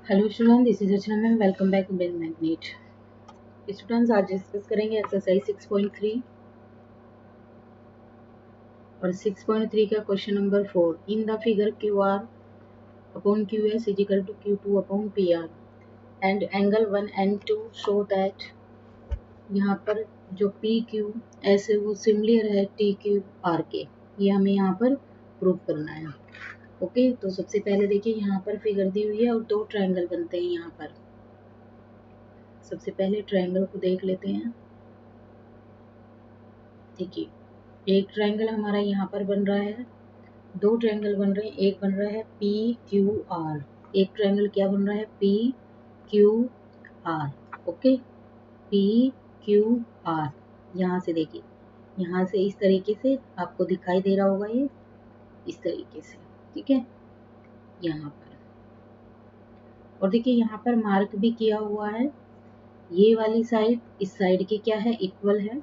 Hello student, this is Rachna ma'am. Welcome back to Bell Magnet. Students, आज discuss करेंगे exercise 6.3 और 6.3 का question number 4। In the figure Q R upon Q S is equal to Q2 upon P R and angle 1 and 2 show that. यहाँ पर जो P Q S है वो similar है टी क्यू आर के, ये हमें यहाँ पर प्रूव करना है। ओके, तो सबसे पहले देखिए यहाँ पर फिगर दी हुई है और दो ट्रायंगल बनते हैं। यहाँ पर सबसे पहले ट्रायंगल को देख लेते हैं। देखिए, एक ट्रायंगल हमारा यहाँ पर बन रहा है, दो ट्रायंगल बन रहे हैं। एक बन रहा है पी क्यू आर, एक ट्रायंगल क्या बन रहा है P Q are. Okay, P Q are. यहाँ से देखिए, यहाँ से इस तरीके से आपको दिखाई दे रहा होगा, ये इस तरीके से, ठीक है, यहाँ पर। और देखिए यहाँ पर मार्क भी किया हुआ है, ये वाली साइड इस साइड की क्या है, इक्वल है।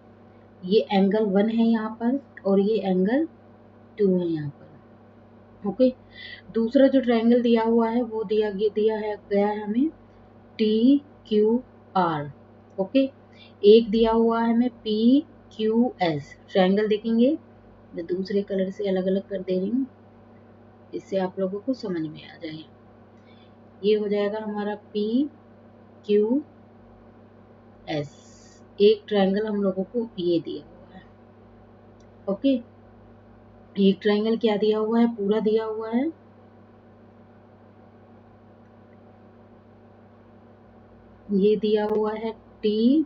ये एंगल 1 है यहाँ पर और ये एंगल 2 है यहाँ पर। ओके, दूसरा जो ट्रायंगल दिया हुआ है वो दिया गया है हमें टी क्यू आर। ओके, एक दिया हुआ है हमें पी क्यू एस। ट्रायंगल देखेंगे, मैं दूसरे कलर से अलग अलग कर दे रही हूँ, इससे आप लोगों को समझ में आ जाए। ये हो जाएगा हमारा पी क्यू एस। एक ट्रायंगल हम लोगों को ये दिया हुआ है। ओके, एक ट्रायंगल क्या दिया हुआ है, पूरा दिया हुआ है। ये दिया हुआ है टी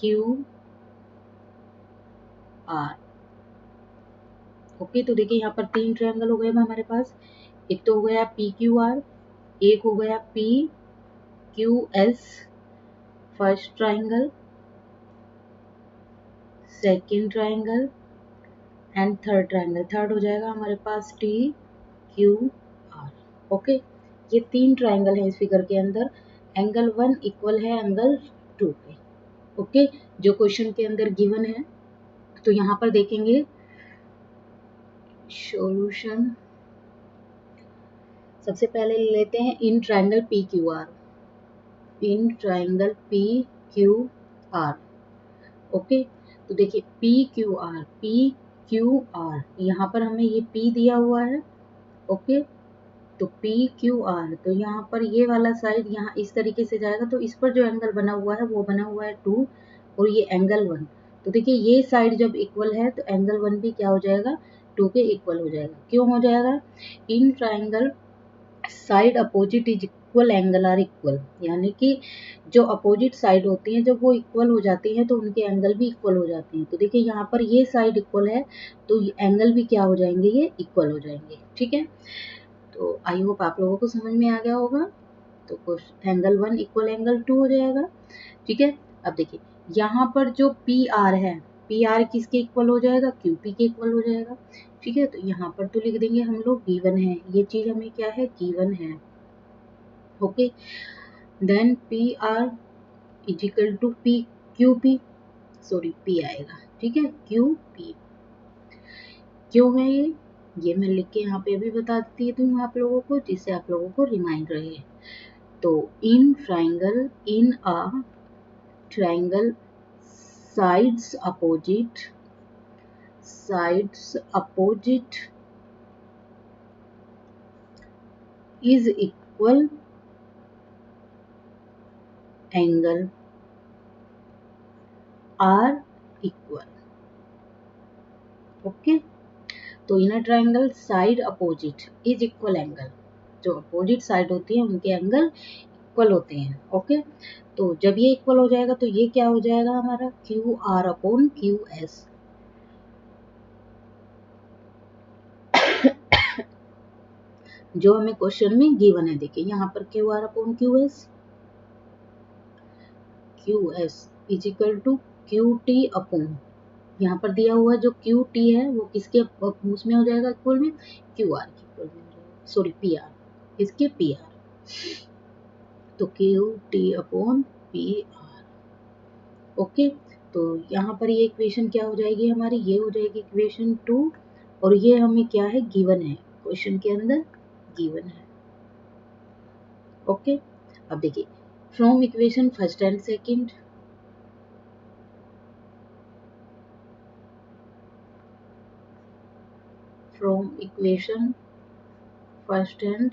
क्यू आर। ओके, तो देखिए यहाँ पर तीन ट्रायंगल हो गए हमारे पास। एक तो हो गया पी क्यू आर, एक हो गया P Q S first triangle, second triangle and third triangle. Third हो जाएगा हमारे पास टी क्यू आर। ओके, ये तीन ट्रायंगल है इस फिगर के अंदर। एंगल 1 इक्वल है एंगल 2 के। ओके, जो क्वेश्चन के अंदर गिवन है। तो यहाँ पर देखेंगे सॉल्यूशन। सबसे पहले ले लेते हैं in triangle P Q are, in triangle P Q are. Okay, तो देखिए पी क्यू आर, यहाँ पर हमें ये पी दिया हुआ है। ओके, तो पी क्यू आर, तो यहाँ पर ये वाला साइड यहाँ इस तरीके से जाएगा, तो इस पर जो एंगल बना हुआ है वो बना हुआ है 2 और ये एंगल 1। तो देखिए ये साइड जब इक्वल है तो एंगल 1 भी क्या हो जाएगा, 2 के इक्वल हो जाएगा। क्यों हो जाएगा, in triangle side opposite is equal angle are equal, यानी कि जो अपोजिट साइड होती हैं जब वो इक्वल हो जाती हैं तो उनके एंगल भी इक्वल हो जाते हैं। तो देखिए यहाँ पर ये साइड इक्वल है तो एंगल भी क्या हो जाएंगे, ये इक्वल हो जाएंगे। ठीक है, तो आई होप आप लोगों को समझ में आ गया होगा। तो एंगल 1 इक्वल एंगल 2 हो जाएगा। ठीक है, अब देखिए यहाँ पर जो पी आर है, पी आर किसके इक्वल हो जाएगा, क्यू पी के इक्वल हो जाएगा। ठीक है, तो यहाँ पर तो लिख देंगे हम लोग गिवन है, ये चीज हमें क्या है, गिवन है। Okay, then P R is equal to P Q P, sorry P आएगा। ठीक है, क्यू पी। क्यों है ये मैं लिख के यहाँ पे भी बता देती हूँ आप लोगों को, जिससे आप लोगों को रिमाइंड रहे। तो in triangle sides opposite is equal angle are equal। Okay, तो in triangle side opposite is equal angle, जो अपोजिट साइड होती है उनके एंगल इक्वल होते हैं। ओके, तो जब ये इक्वल हो जाएगा तो ये क्या हो जाएगा हमारा, Q R upon Q S. जो हमें क्वेश्चन में गिवन है। देखिए यहाँ पर Q R upon Q S is equal to Q T upon, यहाँ पर दिया हुआ जो क्यू टी है वो किसके उसमें हो जाएगा, इक्वल में क्यू आर के इक्वल में हो जाएगा, सॉरी पी आर, इसके पी आर। तो Q T upon P are. Okay, तो यहाँ पर ये इक्वेशन क्या हो जाएगी हमारी, ये हो जाएगी इक्वेशन 2 और ये हमें क्या है, गिवन है, क्वेश्चन के अंदर गिवन है। ओके, अब देखिए from equation first and second, from equation first and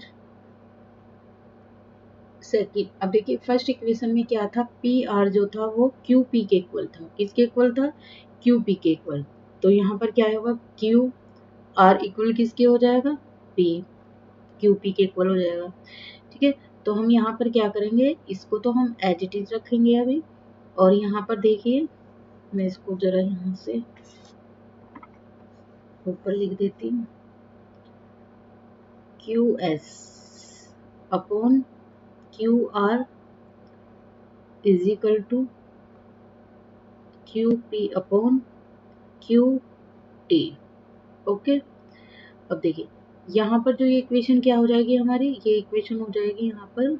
second. अब देखिए फर्स्ट इक्वेशन में क्या था, पी आर जो था वो क्यू पी के इक्वल था, किसके इक्वल था, क्यू पी के इक्वल। तो यहाँ पर क्या होगा, क्यू आर इक्वल किसके हो जाएगा, पी, क्यू पी के इक्वल हो जाएगा। ठीक है, तो हम यहाँ पर क्या करेंगे, इसको तो हम एज इट इज रखेंगे अभी, और यहाँ पर देखिए मैं इसको जरा यहाँ से ऊपर लिख देती हूँ, Q S upon Q R is equal to Q P upon Q T. Okay, अब देखिए यहाँ पर जो ये इक्वेशन क्या हो जाएगी हमारी, ये इक्वेशन हो जाएगी यहाँ पर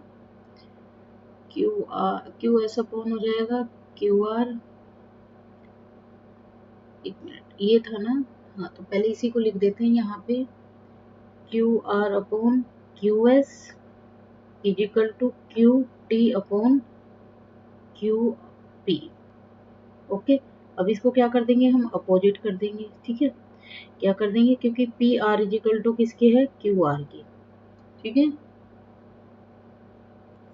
क्यू एस अपॉन हो जाएगा क्यू आर, एक मिनट ये था ना, हाँ तो पहले इसी को लिख देते हैं यहाँ पे, Q R upon Q S is equal to Q T upon Q P. Okay, अब इसको क्या कर देंगे, हम अपोजिट कर देंगे। ठीक है, क्या कर देंगे, क्योंकि P R is equal to किसके है, क्यू आर की। ठीक है,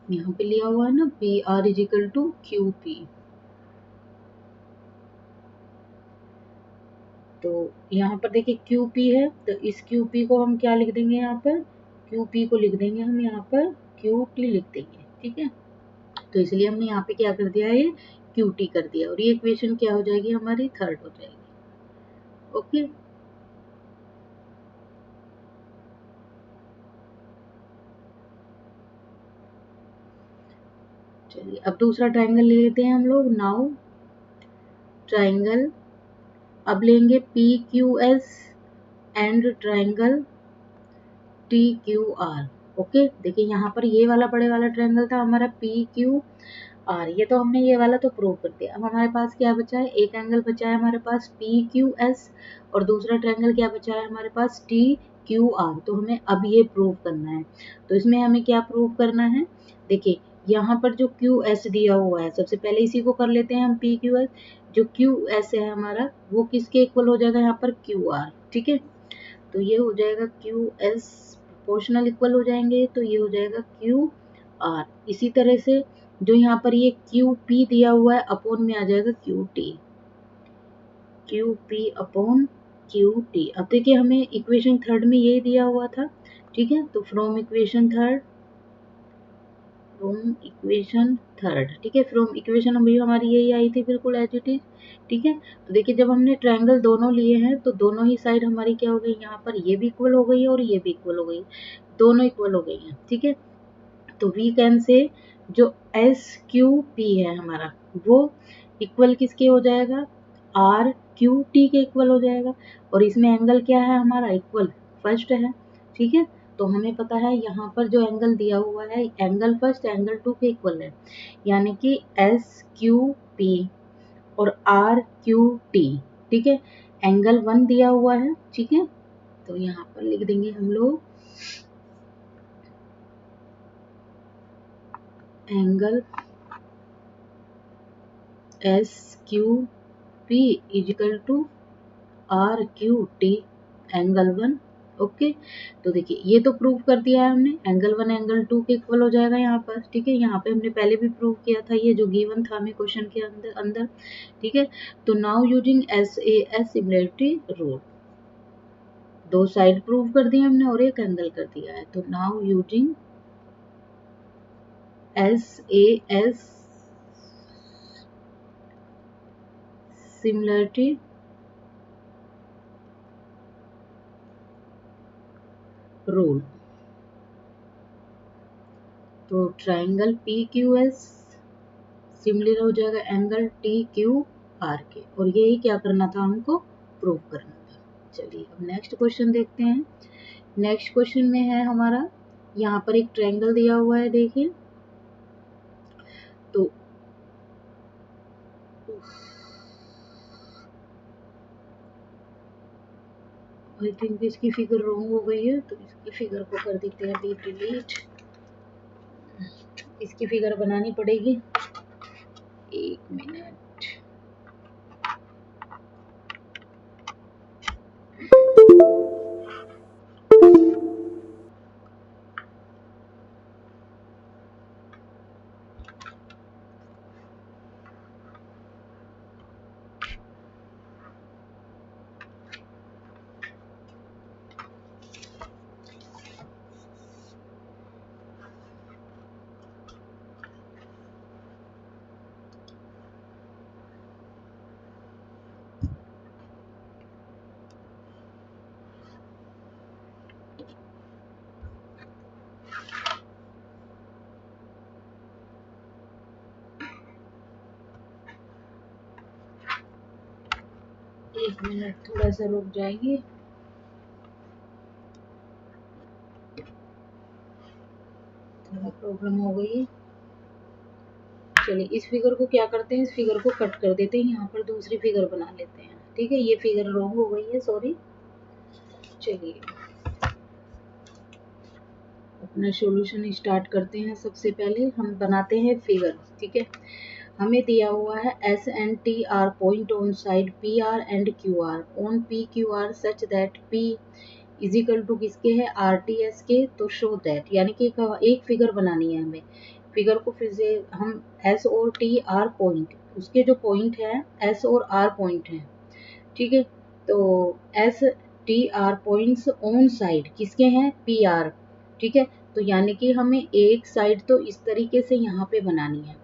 यहाँ पे लिया हुआ है ना, P R is equal to Q P. तो यहाँ पर देखिए क्यू पी है, तो इस क्यू पी को हम क्या लिख देंगे, यहाँ पर क्यू पी को लिख देंगे हम यहाँ पर क्यू टी लिख देंगे। ठीक है, तो इसलिए हमने यहाँ पे क्या कर दिया है, क्यू टी कर दिया, और ये इक्वेशन क्या हो जाएगी हमारी, थर्ड हो जाएगी। ओके, चलिए अब दूसरा ट्राइंगल ले लेते हैं हम लोग। नाउ ट्राइंगल, अब लेंगे P Q S and triangle T Q R. Okay, देखिए यहाँ पर ये वाला बड़े वाला ट्रायंगल था हमारा पी क्यू आर, ये तो हमने ये वाला तो प्रूव कर दिया। अब हमारे पास क्या बचा है, एक एंगल बचा है हमारे पास पी क्यू एस, और दूसरा ट्रायंगल क्या बचा है हमारे पास, टी क्यू आर। तो हमें अब ये प्रूव करना है, तो इसमें हमें क्या प्रूव करना है, देखिए यहाँ पर जो क्यू एस दिया हुआ है, सबसे पहले इसी को कर लेते हैं हम, पी क्यू एस, जो क्यू एस है हमारा वो किसके इक्वल हो जाएगा यहाँ पर, क्यू आर। ठीक है, तो ये हो जाएगा क्यू एस प्रोपोर्शनल इक्वल हो जाएंगे, तो ये हो जाएगा क्यू आर। इसी तरह से जो यहाँ पर ये क्यू पी दिया हुआ है अपॉन में आ जाएगा Q T, Q P upon Q T. अब देखिए हमें इक्वेशन थर्ड में ये दिया हुआ था। ठीक है, तो from equation third, from equation third, ठीक है, फ्रॉम इक्वेशन अभी हमारी यही आई थी बिल्कुल एज इट इज। ठीक है, तो देखिए जब हमने ट्रायंगल दोनों लिए हैं तो दोनों ही साइड हमारी क्या हो गई, यहाँ पर ये भी इक्वल हो गई है और ये भी इक्वल हो गई, दोनों इक्वल हो गई हैं। ठीक है, तो वी कैन से जो एस क्यू पी है हमारा वो इक्वल किसके हो जाएगा, आर क्यू टी के इक्वल हो जाएगा, और इसमें एंगल क्या है हमारा, इक्वल फर्स्ट है। ठीक है, तो हमें पता है यहाँ पर जो एंगल दिया हुआ है, एंगल फर्स्ट एंगल टू के इक्वल है, यानी कि एस क्यू पी और आर क्यू टी। ठीक है, एंगल वन दिया हुआ है। ठीक है, तो यहाँ पर लिख देंगे हम लोग angle S Q P is equal to R Q T angle one. Okay, तो देखिए ये तो प्रूव कर दिया है हमने, एंगल वन एंगल टू के इक्वल हो जाएगा यहाँ पर। ठीक है, यहाँ पे हमने पहले भी प्रूव किया था, ये जो गिवन था हमें क्वेश्चन के अंदर। ठीक है, तो now using S A S similarity rule, दो साइड प्रूव कर दिए हमने और एक एंगल कर दिया है। तो now using S A S similarity rule, तो triangle P Q S similar हो जाएगा एंगल टी क्यू आर के, और यही क्या करना था हमको, प्रूव करना था। चलिए अब नेक्स्ट क्वेश्चन देखते हैं। नेक्स्ट क्वेश्चन में है हमारा, यहाँ पर एक ट्रायंगल दिया हुआ है, देखिए तो आई थिंक इसकी फिगर रॉन्ग हो गई है, तो इसकी फिगर को कर देते हैं अभी डिलीट। इसकी फिगर बनानी पड़ेगी। 1 मिनट। एक मिनट, थोड़ा सा रुक जाएगी। थोड़ा प्रॉब्लम हो गई। चलिए इस फिगर को क्या करते हैं, इस फिगर को कट कर देते हैं, यहाँ पर दूसरी फिगर बना लेते हैं। ठीक है, ये फिगर रॉन्ग हो गई है, सॉरी। चलिए अपना सॉल्यूशन स्टार्ट करते हैं। सबसे पहले हम बनाते हैं फिगर। ठीक है, हमें दिया हुआ है S and T R point on side P R and Q R on P Q R such that P is equal to किसके है, आर टी एस के। तो शो दैट, यानी कि एक फिगर बनानी है हमें। फिगर को फिर से हम एस और टी आर पॉइंट, उसके जो पॉइंट है एस और आर पॉइंट है। ठीक है, तो S T are points on side किसके हैं, पी आर। ठीक है, तो यानी कि हमें एक साइड तो इस तरीके से यहाँ पे बनानी है।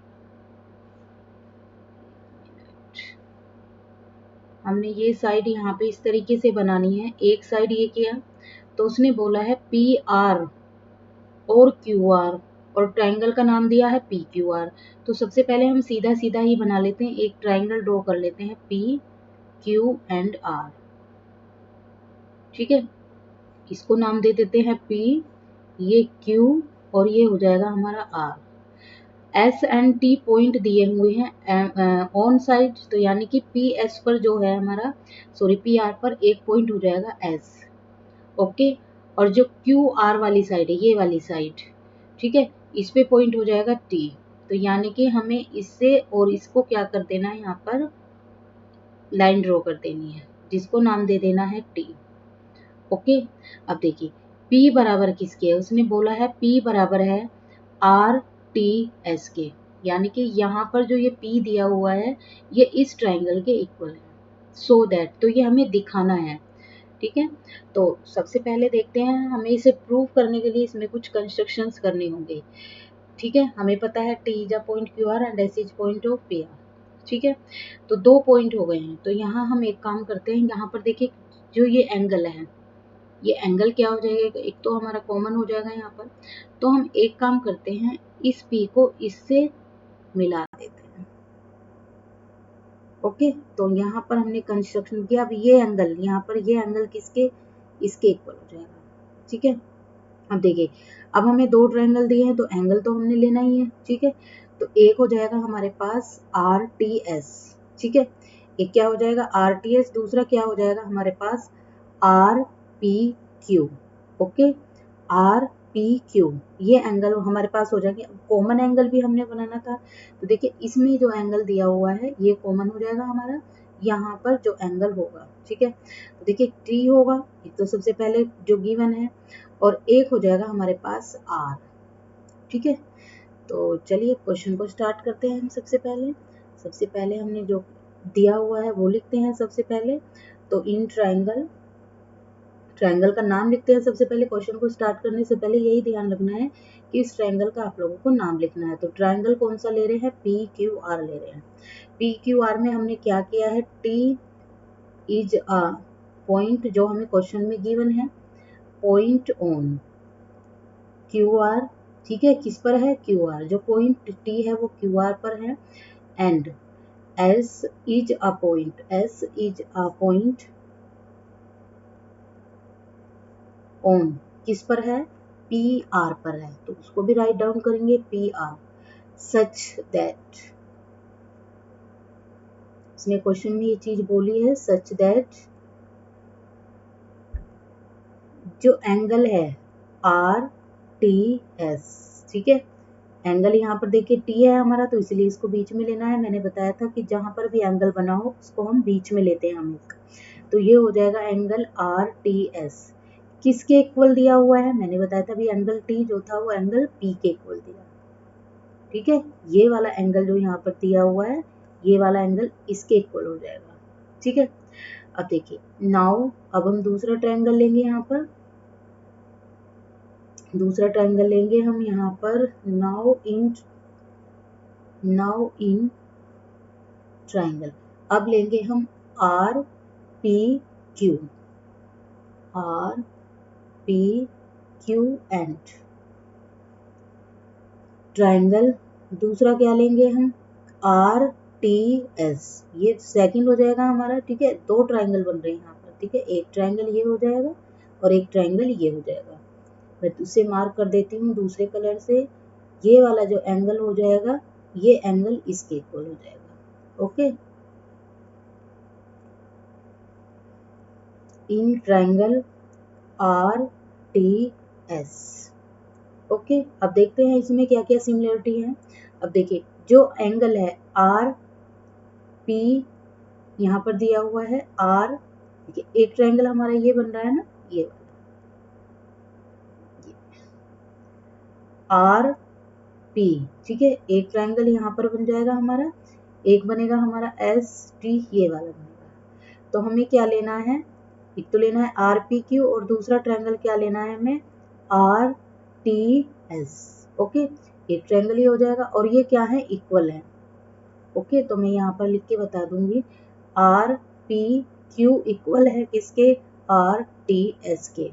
हमने ये साइड यहाँ पे इस तरीके से बनानी है, एक साइड ये किया। तो उसने बोला है पी आर और क्यू आर, और ट्राइंगल का नाम दिया है पी क्यू आर। तो सबसे पहले हम सीधा सीधा ही बना लेते हैं, एक ट्राइंगल ड्रॉ कर लेते हैं पी क्यू एंड आर। ठीक है, इसको नाम दे देते हैं पी, ये क्यू, और ये हो जाएगा हमारा R. S and T point दिए हुए हैं ऑन साइड, तो यानी कि पी एस पर जो है हमारा, सॉरी पी आर पर एक पॉइंट हो जाएगा एस। ओके, और जो क्यू आर वाली साइड है, ये वाली साइड, ठीक है, इस पे पॉइंट हो जाएगा टी। तो यानी कि हमें इससे और इसको क्या कर देना है, यहाँ पर लाइन ड्रॉ कर देनी है, जिसको नाम दे देना है टी। ओके, अब देखिए P बराबर किसके है, उसने बोला है P बराबर है आर टी एस के, यानी कि यहाँ पर जो ये P दिया हुआ है ये इस ट्राइंगल के इक्वल है। सो दैट, तो ये हमें दिखाना है। ठीक है, तो सबसे पहले देखते हैं, हमें इसे प्रूव करने के लिए इसमें कुछ कंस्ट्रक्शंस करने होंगे। ठीक है, हमें पता है T is a point Q R and S is point of P R. ठीक है, तो दो पॉइंट हो गए हैं। तो यहाँ हम एक काम करते हैं, यहाँ पर देखिए जो ये एंगल है, ये एंगल क्या हो जाएगा, एक तो हमारा कॉमन हो जाएगा यहाँ पर। तो हम एक काम करते हैं, इस P को इससे मिला देते हैं। ओके, तो यहाँ पर हमने कंस्ट्रक्शन किया। अब ये एंगल, यहाँ पर ये एंगल किसके, इसके इक्वल हो जाएगा। ठीक है, अब देखिए, अब हमें दो ट्रायंगल दिए हैं तो एंगल तो हमने लेना ही है। ठीक है, तो एक हो जाएगा हमारे पास आर टी एस। ठीक है, एक क्या हो जाएगा आर टी एस, दूसरा क्या हो जाएगा हमारे पास R P Q. Okay, R P Q, ये एंगल हमारे पास हो जाएंगे। कॉमन एंगल भी हमने बनाना था, तो देखिए इसमें जो एंगल दिया हुआ है ये कॉमन हो जाएगा हमारा, यहाँ पर जो एंगल होगा। ठीक है, तो देखिए टी होगा एक, तो सबसे पहले जो गिवन है, और एक हो जाएगा हमारे पास आर। ठीक है, तो चलिए क्वेश्चन को स्टार्ट करते हैं हम। सबसे पहले हमने जो दिया हुआ है वो लिखते हैं सबसे पहले। तो इन ट्रायंगल का नाम लिखते हैं सबसे पहले। क्वेश्चन को स्टार्ट करने से पहले यही ध्यान रखना है कि इस ट्रायंगल का आप लोगों को नाम लिखना है। तो ट्रायंगल कौन सा ले रहे हैं, पी क्यू आर ले रहे हैं। पी क्यू आर में हमने क्या किया है, टी इज अ पॉइंट, जो हमें क्वेश्चन में गिवन है, पॉइंट ऑन क्यू आर। ठीक है, किस पर है, क्यू आर, जो पॉइंट टी है वो क्यू आर पर है। And S is a point, S is a point on किस पर है, पी आर पर है। तो उसको भी राइट डाउन करेंगे पी आर, सच दैट, इसने क्वेश्चन में ये चीज बोली है, सच दैट जो एंगल है आर टी एस, ठीक है, एंगल यहाँ पर देखिए टी है हमारा, तो इसलिए इसको बीच में लेना है। मैंने बताया था कि जहां पर भी एंगल बना हो उसको हम बीच में लेते हैं हमेशा। तो ये हो जाएगा एंगल आर टी एस। किसके इक्वल दिया हुआ है? मैंने बताया था भी एंगल टी जो था वो एंगल पी के इक्वल दिया। ठीक है, ये वाला एंगल जो यहाँ पर दिया हुआ है, ये वाला एंगल इसके इक्वल हो जाएगा। ठीक है, अब देखिए नाउ अब हम दूसरा ट्रायंगल लेंगे। यहाँ पर दूसरा ट्रायंगल लेंगे हम यहाँ पर। नाउ इन ट्रायंगल अब लेंगे हम are P Q, are P Q and triangle दूसरा क्या लेंगे हम? Are T S. ये सेकंड हो जाएगा हमारा। ठीक है, दो ट्रायंगल बन रहे हैं यहाँ पर। ठीक है, एक ट्रायंगल ये हो जाएगा और एक ट्रायंगल ये हो जाएगा। मैं उसे मार्क कर देती हूँ दूसरे कलर से। ये वाला जो एंगल हो जाएगा, ये एंगल इसके इक्वल हो जाएगा। Okay, in triangle are T S. Okay, अब देखते हैं इसमें क्या क्या सिमिलरिटी है। अब देखिए जो एंगल है आर पी यहाँ पर दिया हुआ है आर। देखिए एक ट्रायंगल हमारा ये बन रहा है ना, ये आर पी। ठीक है, एक ट्रायंगल यहाँ पर बन जाएगा हमारा, एक बनेगा हमारा एस टी, ये वाला बनेगा। तो हमें क्या लेना है? एक तो लेना है आर पी क्यू और दूसरा ट्रायंगल क्या लेना है हमें? Are T S. ओके, एक ट्रायंगल ही हो जाएगा और ये क्या है? इक्वल है। ओके, तो मैं यहाँ पर लिख के बता दूंगी आर पी क्यू इक्वल है किसके? आर टी एस के।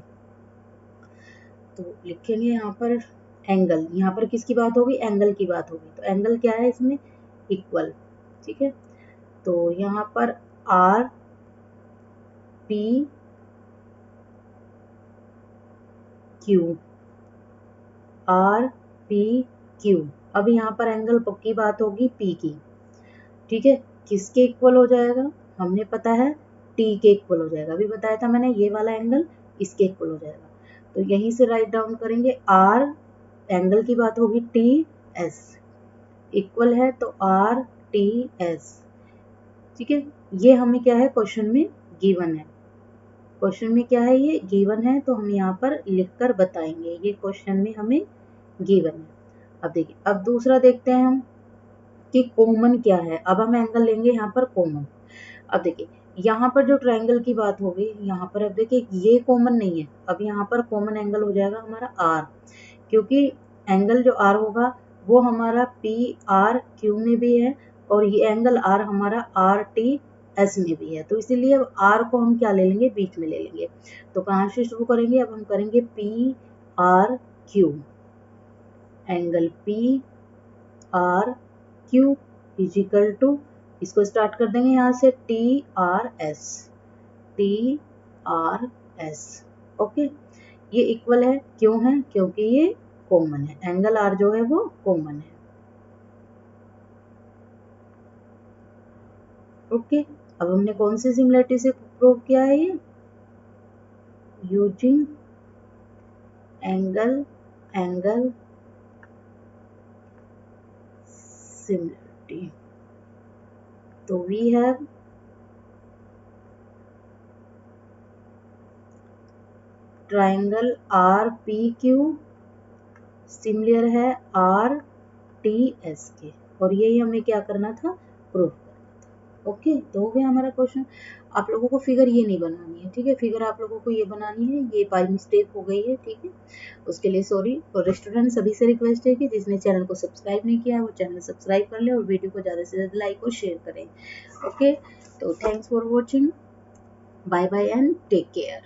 तो लिखेंगे यहाँ पर एंगल, यहाँ पर किसकी बात होगी? एंगल की बात होगी। तो एंगल क्या है इसमें? इक्वल। ठीक है, तो यहाँ पर are P Q, are P Q. अब यहाँ पर एंगल पक्की बात होगी पी की। ठीक है, किसके इक्वल हो जाएगा? हमने पता है टी के इक्वल हो जाएगा। अभी बताया था मैंने, ये वाला एंगल इसके इक्वल हो जाएगा। तो यहीं से राइट डाउन करेंगे आर, एंगल की बात होगी टी एस, इक्वल है तो आर टी एस। ठीक है, ये हमें क्या है? क्वेश्चन में गिवन है। क्वेश्चन में क्या है? ये गिवन है, तो हम यहाँ पर लिखकर बताएंगे ये क्वेश्चन में हमें गिवन है। अब देखिए, अब दूसरा देखते हैं हम कि कॉमन क्या है। अब हम एंगल लेंगे यहाँ पर कॉमन। अब देखिए यहाँ पर जो ट्रायंगल की बात होगी, यहाँ पर अब देखिए ये कॉमन नहीं है। अब यहाँ पर कॉमन एंगल हो जाएगा हमारा आर, क्योंकि एंगल जो आर होगा वो हमारा पी आर क्यू में भी है और ये एंगल आर हमारा आर टी एस में भी है। तो इसीलिए अब आर को हम क्या ले लेंगे? बीच में ले लेंगे। तो कहाँ से शुरू करेंगे? अब हम करेंगे P R Q, angle P R Q is equal to, इसको स्टार्ट कर देंगे यहाँ से T R S, T R S. Okay, ये इक्वल है, क्यों है? क्योंकि ये कॉमन है, एंगल आर जो है वो कॉमन है। ओके, अब हमने कौन सी सिमिलरिटी से प्रूव किया है? ये यूजिंग एंगल सिमिलरिटी। तो we have triangle R P Q similar है आर टी एस के, और यही हमें क्या करना था? प्रूव करना था। ओके, तो हो गया हमारा क्वेश्चन। आप लोगों को फिगर ये नहीं बनानी है। ठीक है, फिगर आप लोगों को ये बनानी है, ये बाय मिस्टेक हो गई है। ठीक है, उसके लिए सॉरी। और स्टूडेंट सभी से रिक्वेस्ट है कि जिसने चैनल को सब्सक्राइब नहीं किया है वो चैनल सब्सक्राइब कर ले और वीडियो को ज़्यादा से ज़्यादा लाइक और शेयर करें। ओके, तो thanks for watching, bye bye and take care.